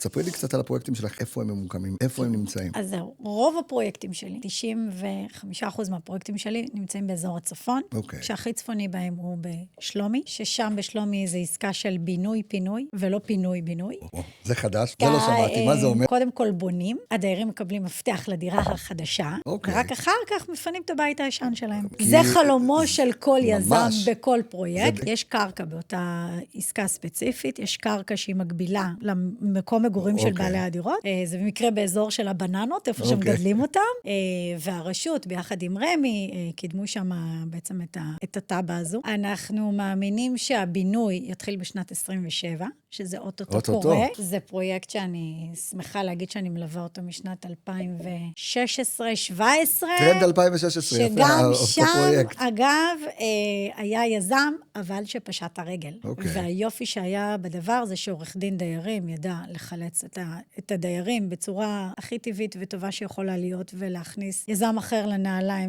תספרי לי קצת על הפרויקטים שלך, איפה הם ממוקמים, איפה הם נמצאים. אז זהו, רוב הפרויקטים שלי, 95% מהפרויקטים שלי נמצאים באזור הצפון, שהכי צפוני בהם הוא בשלומי, ששם בשלומי זה עסקה של בינוי-פינוי, ולא פינוי-בינוי. זה חדש, זה לא שמעתי, מה זה אומר? קודם כל בונים, הדיירים מקבלים מפתח לדירה החדשה, ורק אחר כך מפנים את הבית הישן שלהם. זה חלומו של כל יזם בכל פרויקט. יש קרקע באותה עסקה ספציפית, יש קרקע שהיא מקבילה למקום מגורים של בעלי הדירות. זה במקרה באזור של הבננות, איפה שמגדלים אותם, והרשות ביחד עם רמי קידמו שם בעצם את הטאבה הזו. אנחנו מאמינים שהבינוי יתחיל בשנת 27, שזה אוטוטו קורה. זה פרויקט שאני שמחה להגיד שאני מלווה אותו משנת 2016-2017. טרנד 2016, יפה, שגם שם, אגב, היה יזם, אבל שפשט הרגל. והיופי שהיה בדבר זה שעורך דין דיירים ידע לחלץ את הדיירים בצורה הכי טבעית וטובה שיכולה להיות, ולהכניס יזם אחר לנעליים.